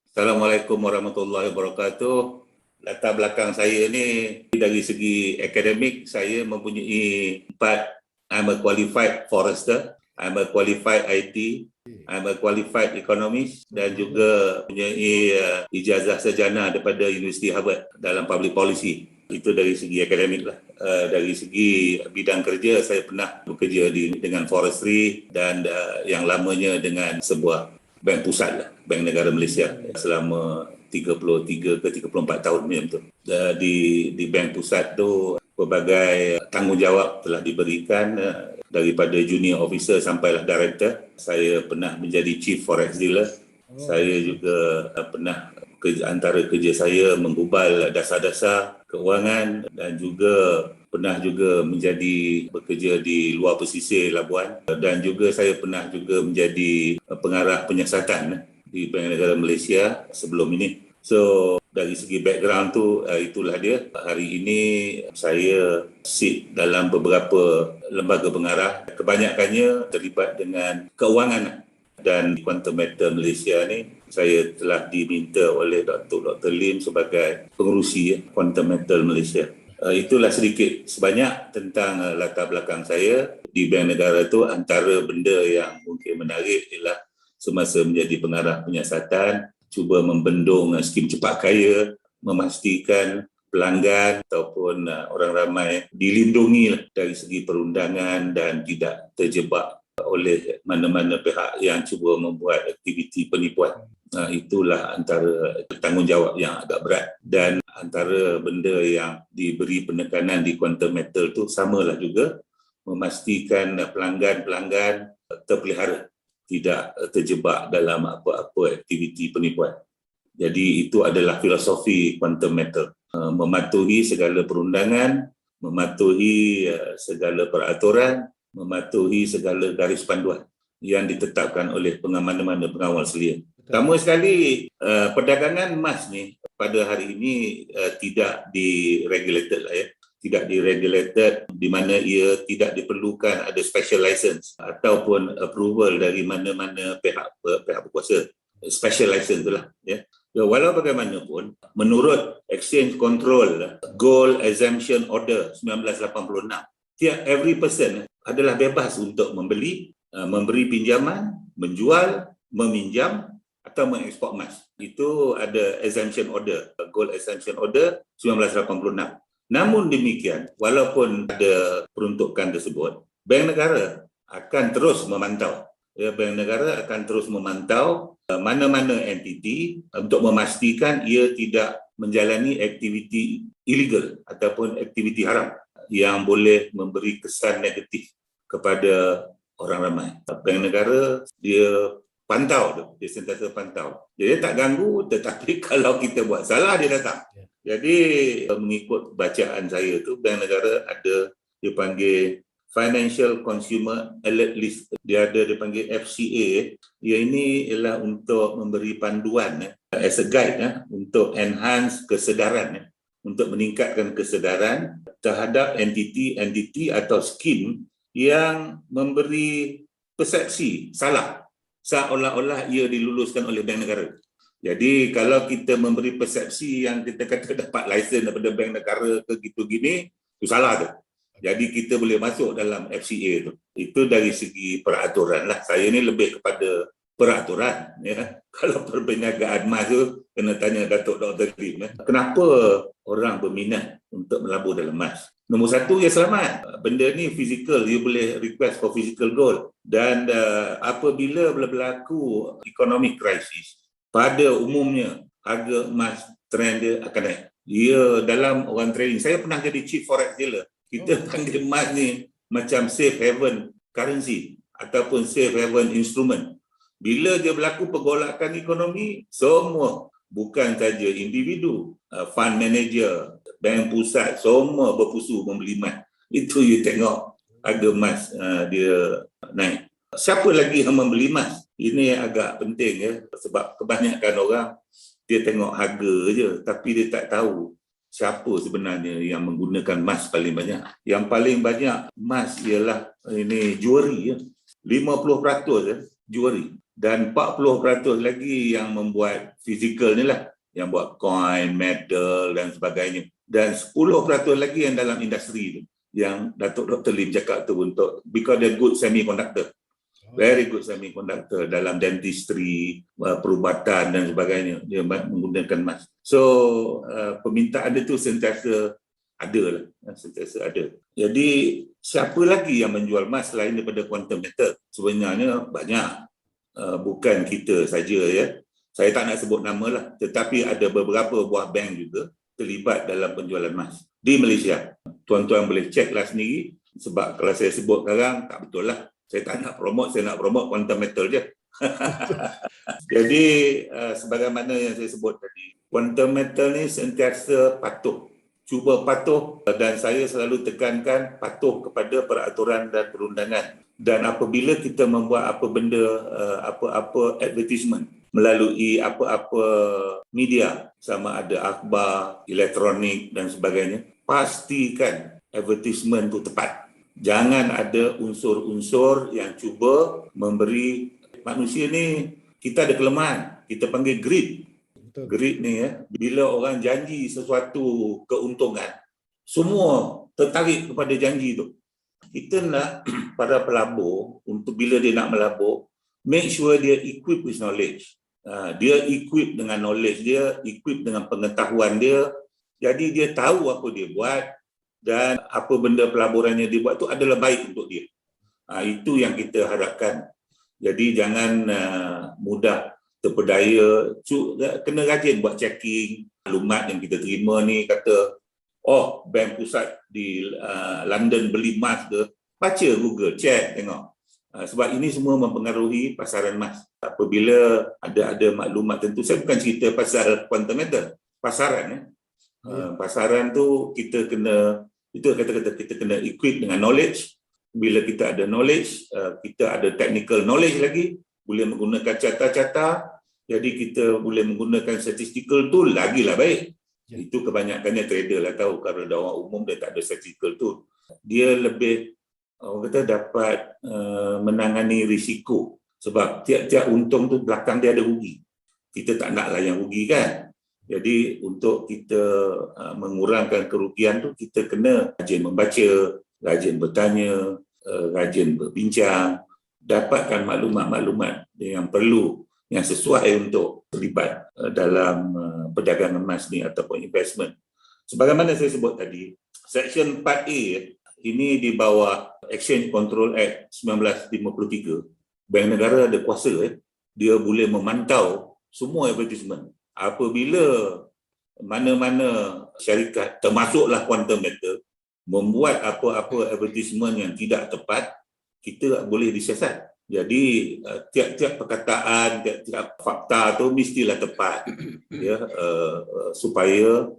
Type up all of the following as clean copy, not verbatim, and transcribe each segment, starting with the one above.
Assalamualaikum warahmatullahi wabarakatuh. Latar belakang saya ni dari segi akademik, saya mempunyai 4. I'm a qualified forester, I'm a qualified IT, I'm a qualified economist dan juga mempunyai ijazah sarjana daripada Universiti Harvard dalam public policy. Itu dari segi akademik lah. Dari segi bidang kerja, saya pernah bekerja dengan forestry dan yang lamanya dengan sebuah bank pusat lah, Bank Negara Malaysia selama 33 ke 34 tahun macam tu. Di bank pusat tu pelbagai tanggungjawab telah diberikan daripada junior officer sampailah director. Saya pernah menjadi chief forex dealer. Saya juga pernah antara kerja saya menggubal dasar-dasar kewangan dan juga pernah juga bekerja di luar pesisir Labuan dan juga saya pernah juga menjadi pengarah penyiasatan di Bank Negara Malaysia sebelum ini. So dari segi background tu itulah dia. Hari ini saya sit dalam beberapa lembaga pengarah, kebanyakannya terlibat dengan keuangan. Dan di Quantum Metal Malaysia ni saya telah diminta oleh Dr. Lim sebagai pengerusi Quantum Metal Malaysia. Itulah sedikit sebanyak tentang latar belakang saya di Bank Negara tu. Antara benda yang mungkin menarik ialah semasa menjadi pengarah penyiasatan, cuba membendung skim cepat kaya, memastikan pelanggan ataupun orang ramai dilindungi dari segi perundangan dan tidak terjebak oleh mana-mana pihak yang cuba membuat aktiviti penipuan. Itulah antara tanggungjawab yang agak berat dan antara benda yang diberi penekanan di Quantum Metal tu samalah juga memastikan pelanggan-pelanggan terpelihara, tidak terjebak dalam apa-apa aktiviti penipuan. Jadi itu adalah filosofi Quantum Metal, mematuhi segala perundangan, mematuhi segala peraturan, mematuhi segala garis panduan yang ditetapkan oleh mana-mana pengawal selia. Pertama sekali, perdagangan emas ni pada hari ini tidak diregulated lah ya. Tidak diregulated di mana ia tidak diperlukan ada special license ataupun approval dari mana-mana pihak berkuasa. Special license itulah ya. Walau bagaimanapun, menurut Exchange Control Gold Exemption Order 1986, every person adalah bebas untuk membeli, memberi pinjaman, menjual, meminjam atau mengekspor emas. Itu ada exemption order, Gold Exemption Order 1986. Namun demikian, walaupun ada peruntukan tersebut, Bank Negara akan terus memantau. Bank Negara akan terus memantau mana-mana entiti untuk memastikan ia tidak menjalani aktiviti illegal ataupun aktiviti haram yang boleh memberi kesan negatif kepada orang ramai. Bank Negara dia pantau, dia sentiasa pantau. Dia tak ganggu, tetapi kalau kita buat salah dia datang. Jadi mengikut bacaan saya tu, Bank Negara ada dipanggil Financial Consumer Alert List. Dia dipanggil FCA. Dia ini ialah untuk memberi panduan as a guide untuk enhance kesedaran, untuk meningkatkan kesedaran terhadap entiti atau skim yang memberi persepsi salah seolah-olah ia diluluskan oleh Bank Negara. Jadi kalau kita memberi persepsi yang kita kata dapat lesen daripada Bank Negara ke gitu gini, itu salah tu. Jadi kita boleh masuk dalam FCA tu. Itu dari segi peraturan lah. Saya ni lebih kepada peraturan. Ya. Kalau perniagaan emas tu, kena tanya Datuk Dr. Lim. Kenapa orang berminat untuk melabur dalam emas? Nombor satu, ya selamat. Benda ni fizikal, you boleh request for physical gold. Dan apabila berlaku economic crisis, pada umumnya harga emas trend dia akan naik. Dia dalam orang trading, saya pernah jadi chief forex dealer. Kita panggil emas ni macam safe haven currency ataupun safe haven instrument. Bila dia berlaku pergolakan ekonomi, semua bukan saja individu, fund manager, bank pusat, semua berpusu membeli emas. Itu you tengok harga emas dia naik. Siapa lagi yang membeli emas? Ini agak penting ya, sebab kebanyakan orang dia tengok harga je tapi dia tak tahu siapa sebenarnya yang menggunakan emas paling banyak. Yang paling banyak emas ialah ini jewelry ya. 50% jewelry. dan 40% lagi yang membuat fizikal ni lah, yang buat coin, metal dan sebagainya, dan 10% lagi yang dalam industri tu, yang Datuk Dr. Lim cakap tu, untuk because they're good semiconductor, very good semiconductor dalam dentistry, perubatan dan sebagainya, dia menggunakan emas. So permintaan dia tu sentiasa ada lah, sentiasa ada. Jadi siapa lagi yang menjual emas selain daripada Quantum Metal? Sebenarnya banyak, bukan kita saja ya. Saya tak nak sebut nama lah, tetapi ada beberapa buah bank juga terlibat dalam penjualan emas di Malaysia. Tuan-tuan boleh ceklah sendiri, sebab kalau saya sebut sekarang tak betul lah. Saya tak nak promote, saya nak promote Quantum Metal je. Jadi sebagaimana yang saya sebut tadi, Quantum Metal ni sentiasa patuh, cuba patuh, dan saya selalu tekankan patuh kepada peraturan dan perundangan. Dan apabila kita membuat apa benda, apa-apa advertisement melalui apa-apa media, sama ada akhbar, elektronik dan sebagainya, pastikan advertisement itu tepat. Jangan ada unsur-unsur yang cuba memberi manusia ni, kita ada kelemahan, kita panggil greed. Greed ni ya, bila orang janji sesuatu keuntungan, semua tertarik kepada janji tu. Kita nak para pelabur, untuk bila dia nak melabur, make sure dia equip with knowledge. Dia equip dengan knowledge dia, equip dengan pengetahuan dia. Jadi dia tahu apa dia buat dan apa benda pelaburannya dia buat tu adalah baik untuk dia. Itu yang kita harapkan. Jadi jangan mudah terpedaya, kena rajin buat checking. Maklumat yang kita terima ni kata, oh, bank pusat di London beli emas ke, baca Google, check, tengok. Sebab ini semua mempengaruhi pasaran emas. Apabila ada maklumat tentu, saya bukan cerita pasal Quantum Metal, pasaran. Pasaran tu kita kena, itu kata-kata kita kena equip dengan knowledge. Bila kita ada knowledge, kita ada technical knowledge lagi, boleh menggunakan carta-carta, jadi kita boleh menggunakan statistical tool, lagilah baik. Itu kebanyakannya trader lah tahu, kalau orang umum dia tak ada statistical tool. Dia lebih, orang kata, dapat menangani risiko. Sebab tiap-tiap untung tu belakang dia ada rugi. Kita tak naklah yang rugi kan. Jadi untuk kita mengurangkan kerugian tu, kita kena rajin membaca, rajin bertanya, rajin berbincang, dapatkan maklumat-maklumat yang perlu, yang sesuai untuk terlibat dalam perdagangan emas ni ataupun investment. Sebagaimana saya sebut tadi, Section 4A ini di bawah Exchange Control Act 1953, bank negara ada kuasa, dia boleh memantau semua advertisement. Apabila mana-mana syarikat, termasuklah Quantum Metal, membuat apa-apa advertisement yang tidak tepat, kita boleh disiasat. Jadi tiap-tiap perkataan, tiap-tiap fakta tu mestilah tepat, ya, supaya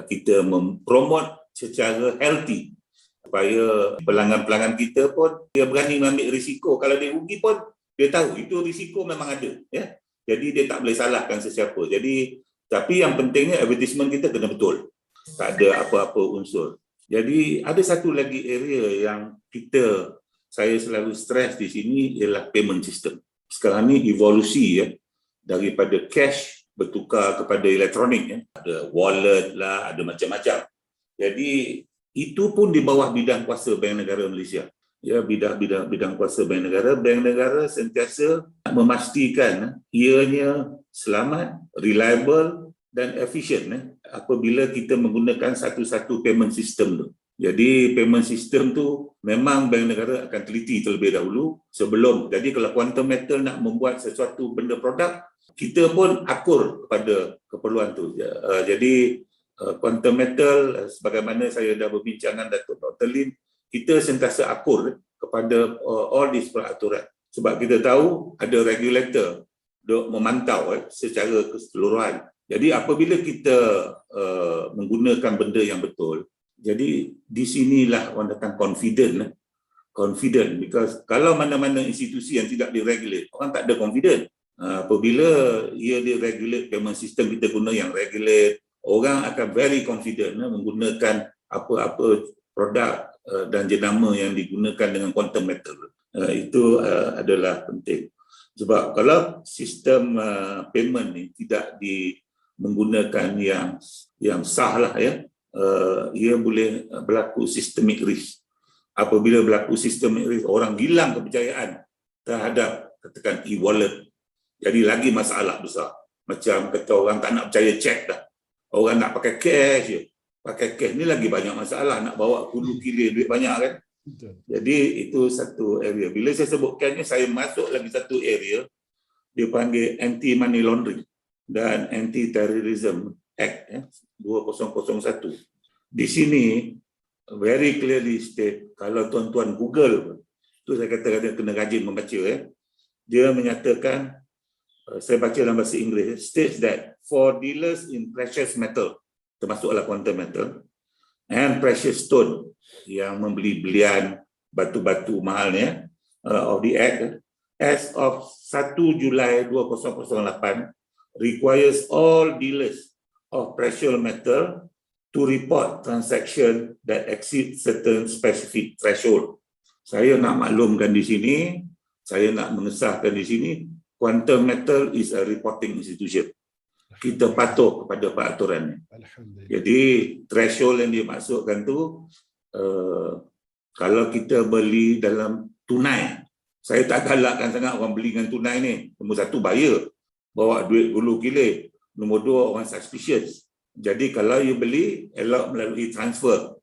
kita mempromot secara healthy, supaya pelanggan-pelanggan kita pun dia berani mengambil risiko. Kalau dia rugi pun dia tahu itu risiko memang ada, ya. Jadi dia tak boleh salahkan sesiapa. Jadi tapi yang pentingnya advertisement kita kena betul, tak ada apa-apa unsur. Jadi ada satu lagi area yang saya selalu stres di sini ialah payment system. Sekarang ni evolusi, ya, daripada cash bertukar kepada elektronik, ya. Ada wallet lah, ada macam-macam. Jadi itu pun di bawah bidang kuasa Bank Negara Malaysia. Ya, bidang kuasa Bank negara sentiasa memastikan ianya selamat, reliable dan efisien apabila kita menggunakan satu-satu payment system tu. Jadi payment system tu memang bank negara akan teliti terlebih dahulu sebelum. Jadi kalau Quantum Metal nak membuat sesuatu benda produk, kita pun akur kepada keperluan tu. Jadi Quantum Metal, sebagaimana saya dah berbincang dengan Datuk Dr. Lim, kita sentiasa akur kepada all these peraturan. Sebab kita tahu ada regulator duk memantau secara keseluruhan. Jadi apabila kita menggunakan benda yang betul, jadi di sinilah orang datang confident, because kalau mana-mana institusi yang tidak diregulate, orang tak ada confident. Apabila ia diregulate, payment system kita guna yang regulate, orang akan very confident menggunakan apa-apa produk dan jenama yang digunakan dengan Quantum Metal. Itu adalah penting. Sebab kalau sistem payment ni tidak menggunakan yang sah lah ya, ia boleh berlaku systemic risk. Apabila berlaku systemic risk, orang hilang kepercayaan terhadap katakan e-wallet. Jadi lagi masalah besar. Macam kata orang tak nak percaya cek dah. Orang nak pakai cash je. Pakai cash ni lagi banyak masalah, nak bawa hulu kilir duit banyak kan. Jadi itu satu area. Bila saya sebutkannya, saya masuk lagi satu area, dia panggil Anti-Money Laundering dan Anti-Terrorism Act 2001. Di sini very clearly state, kalau tuan-tuan Google, itu saya kata kena rajin membaca dia menyatakan, saya baca dalam bahasa Inggeris, states that for dealers in precious metal, termasuklah quantum metal, and precious stone, yang membeli belian batu-batu mahalnya of the act, as of 1 Julai 2008, requires all dealers of precious metal to report transaction that exceed certain specific threshold. Saya nak maklumkan di sini, saya nak mengesahkan di sini, quantum metal is a reporting institution. Kita patuh kepada peraturannya. Jadi threshold yang dimaksudkan tu, kalau kita beli dalam tunai, saya tak galakkan sangat orang beli dengan tunai ni. Nombor satu, bayar, bawa duit hulu kilir. Nombor dua, orang suspicious. Jadi kalau you beli, elok melalui transfer.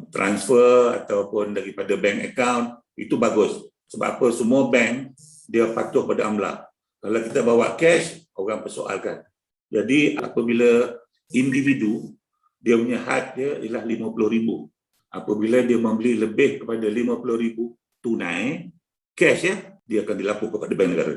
Transfer ataupun daripada bank account, itu bagus. Sebab apa? Semua bank, dia patuh pada amla. Kalau kita bawa cash, orang persoalkan. Jadi apabila individu, dia punya had dia ialah RM50,000. Apabila dia membeli lebih kepada RM50,000 tunai, cash dia akan dilapor kepada bank negara.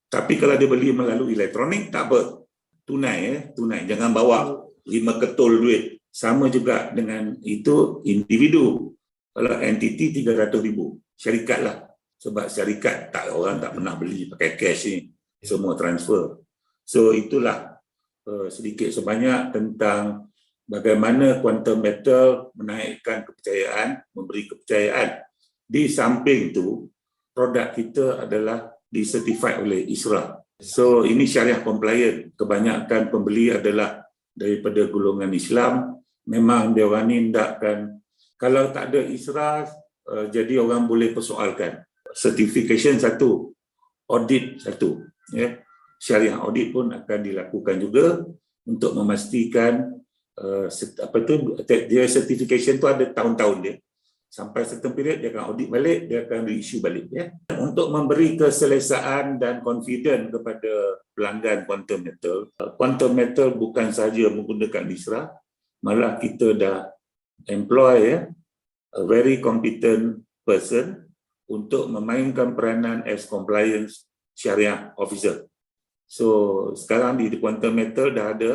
Tapi kalau dia beli melalui elektronik, tak apa. Tunai tunai. Jangan bawa 5 ketul duit. Sama juga dengan itu individu. Kalau entiti RM300,000, syarikat lah. Sebab syarikat orang tak pernah beli pakai cash ni. Semua transfer. So itulah sedikit sebanyak tentang bagaimana quantum metal menaikkan kepercayaan, memberi kepercayaan. Di samping itu, produk kita adalah disertified oleh ISRA. So ini syariah compliant. Kebanyakan pembeli adalah daripada golongan Islam. Memang dia orang ni hendakkan, kalau tak ada ISRA, jadi orang boleh persoalkan. Certification satu, audit satu. Syariah audit pun akan dilakukan juga untuk memastikan dia certification tu ada tahun-tahun dia. Sampai certain period dia akan audit balik, dia akan reissue balik Untuk memberi keselesaan dan confident kepada pelanggan quantum metal. Quantum metal bukan sahaja menggunakan ISRA, malah kita dah employ a very competent person untuk memainkan peranan as compliance syariah officer. So sekarang di quantum metal dah ada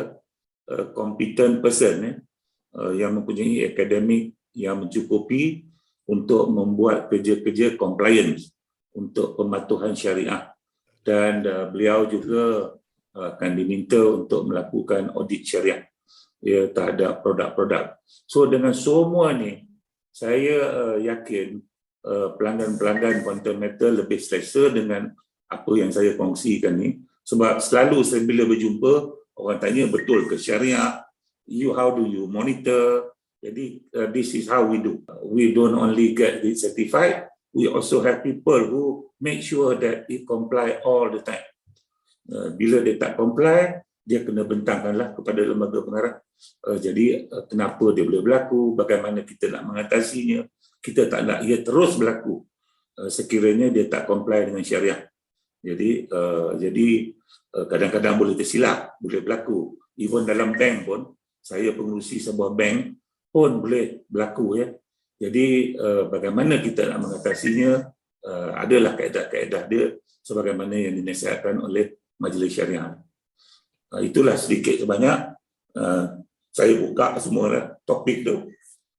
competent person yang mempunyai akademik yang mencukupi untuk membuat kerja-kerja compliance untuk pematuhan syariah, dan beliau juga akan diminta untuk melakukan audit syariah terhadap produk-produk. So dengan semua ni, saya yakin pelanggan-pelanggan quantum metal lebih selesa dengan apa yang saya kongsikan ni. Sebab selalu saya bila berjumpa, orang tanya betul ke syariah, how do you monitor? Jadi this is how we do. We don't only get it certified, we also have people who make sure that it comply all the time. Bila dia tak comply, dia kena bentangkanlah kepada lembaga pengarah. Jadi kenapa dia boleh berlaku, bagaimana kita nak mengatasinya. Kita tak nak ia terus berlaku sekiranya dia tak comply dengan syariah. Jadi kadang-kadang boleh tersilap, boleh berlaku. Even dalam bank pun, saya pengurusi sebuah bank pun boleh berlaku Jadi bagaimana kita nak mengatasinya, adalah kaedah-kaedah dia sebagaimana yang dinasihatkan oleh Majlis Syariah. Itulah sedikit sebanyak saya buka semua topik tu.